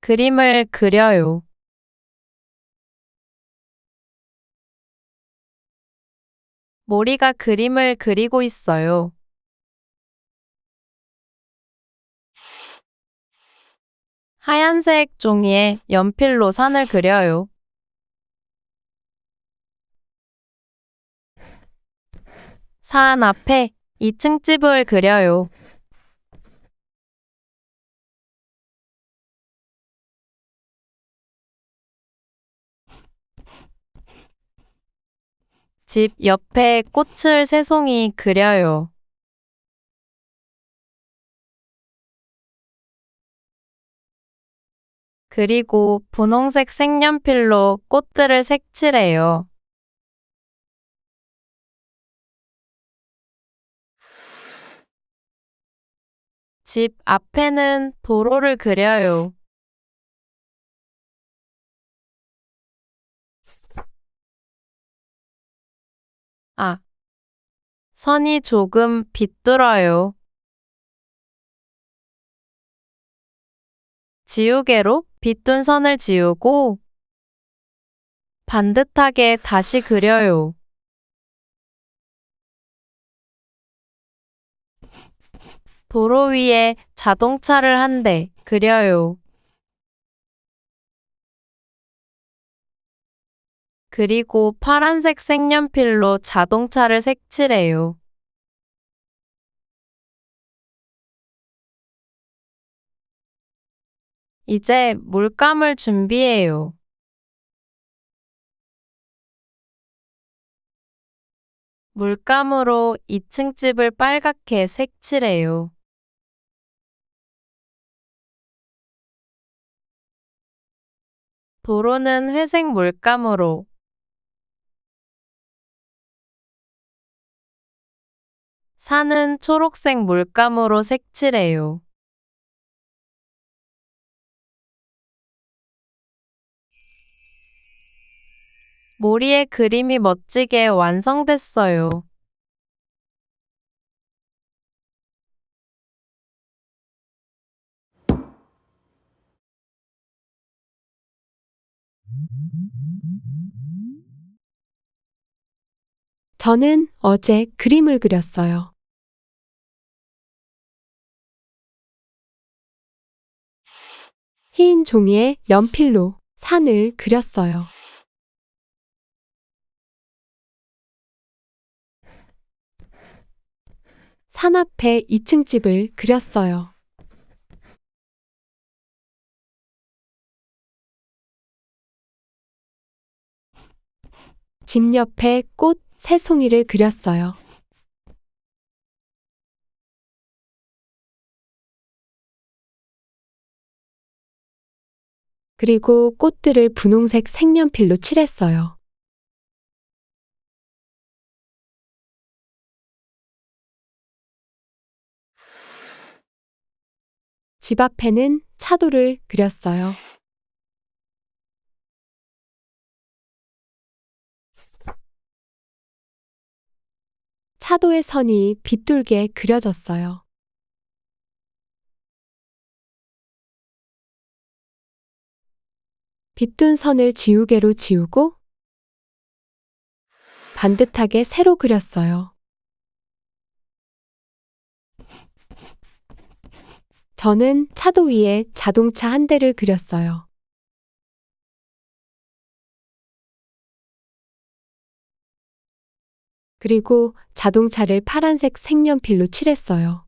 그림을 그려요. 모리가 그림을 그리고 있어요. 하얀색 종이에 연필로 산을 그려요. 산 앞에 2층 집을 그려요. 집 옆에 꽃을 3송이 그려요. 그리고 분홍색 색연필로 꽃들을 색칠해요. 집 앞에는 도로를 그려요. 아, 선이 조금 비뚤어요. 지우개로 빗둔 선을 지우고 반듯하게 다시 그려요. 도로 위에 자동차를 한 대 그려요. 그리고 파란색 색연필로 자동차를 색칠해요. 이제 물감을 준비해요. 물감으로 2층 집을 빨갛게 색칠해요. 도로는 회색 물감으로, 산은 초록색 물감으로 색칠해요. 모리의 그림이 멋지게 완성됐어요. 저는 어제 그림을 그렸어요. 흰 종이에 연필로 산을 그렸어요. 산 앞에 2층 집을 그렸어요. 집 옆에 꽃 3송이를 그렸어요. 그리고 꽃들을 분홍색 색연필로 칠했어요. 집 앞에는 차도를 그렸어요. 차도의 선이 빗뚤게 그려졌어요. 빗둔 선을 지우개로 지우고 반듯하게 세로 그렸어요. 저는 차도 위에 자동차 한 대를 그렸어요. 그리고 자동차를 파란색 색연필로 칠했어요.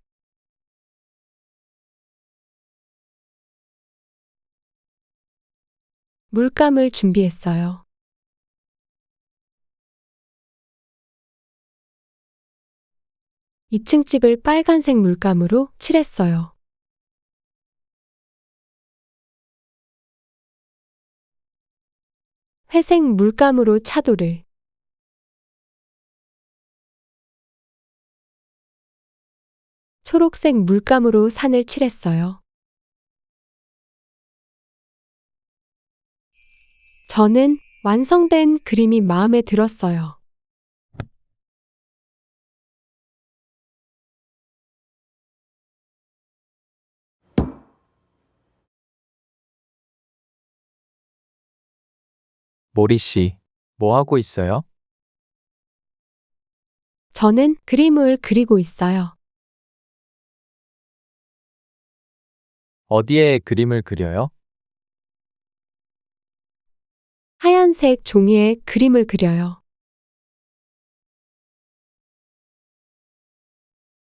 물감을 준비했어요. 2층 집을 빨간색 물감으로 칠했어요. 회색 물감으로 차도를, 초록색 물감으로 산을 칠했어요. 저는 완성된 그림이 마음에 들었어요. 모리 씨, 뭐 하고 있어요? 저는 그림을 그리고 있어요. 어디에 그림을 그려요? 하얀색 종이에 그림을 그려요.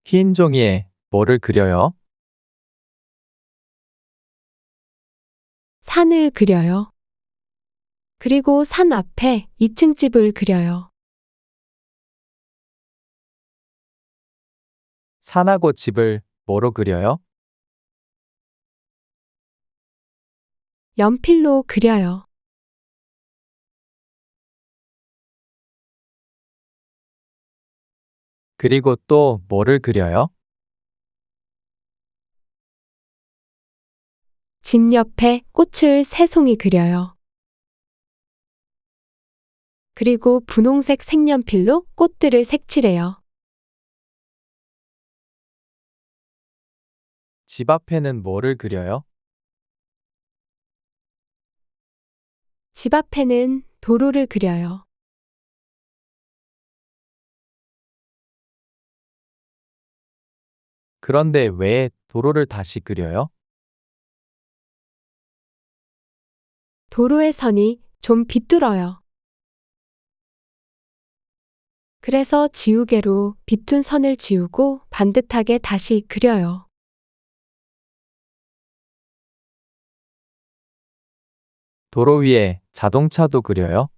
흰 종이에 뭐를 그려요? 산을 그려요. 그리고 산 앞에 2층 집을 그려요. 산하고 집을 뭐로 그려요? 연필로 그려요. 그리고 또 뭐를 그려요? 집 옆에 꽃을 3송이 그려요. 그리고 분홍색 색연필로 꽃들을 색칠해요. 집 앞에는 뭐를 그려요? 집 앞에는 도로를 그려요. 그런데 왜 도로를 다시 그려요? 도로의 선이 좀 비뚤어요. 그래서 지우개로 비툰 선을 지우고 반듯하게 다시 그려요. 도로 위에 자동차도 그려요?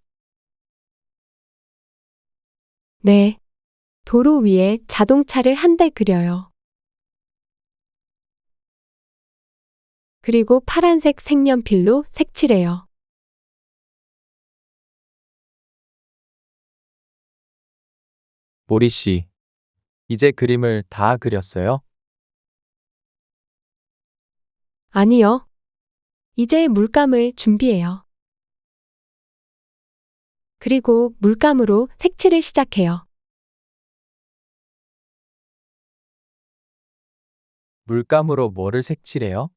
네. 도로 위에 자동차를 한 대 그려요. 그리고 파란색 색연필로 색칠해요. 모리 씨, 이제 그림을 다 그렸어요? 아니요. 이제 물감을 준비해요. 그리고 물감으로 색칠을 시작해요. 물감으로 뭐를 색칠해요?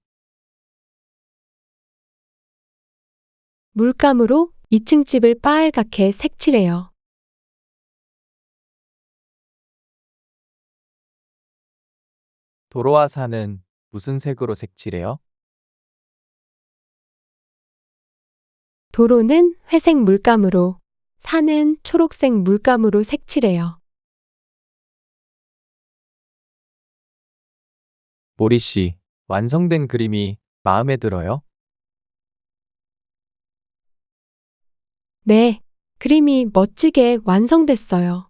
물감으로 2층 집을 빨갛게 색칠해요. 도로와 산은 무슨 색으로 색칠해요? 도로는 회색 물감으로, 산은 초록색 물감으로 색칠해요. 모리 씨, 완성된 그림이 마음에 들어요? 네, 그림이 멋지게 완성됐어요.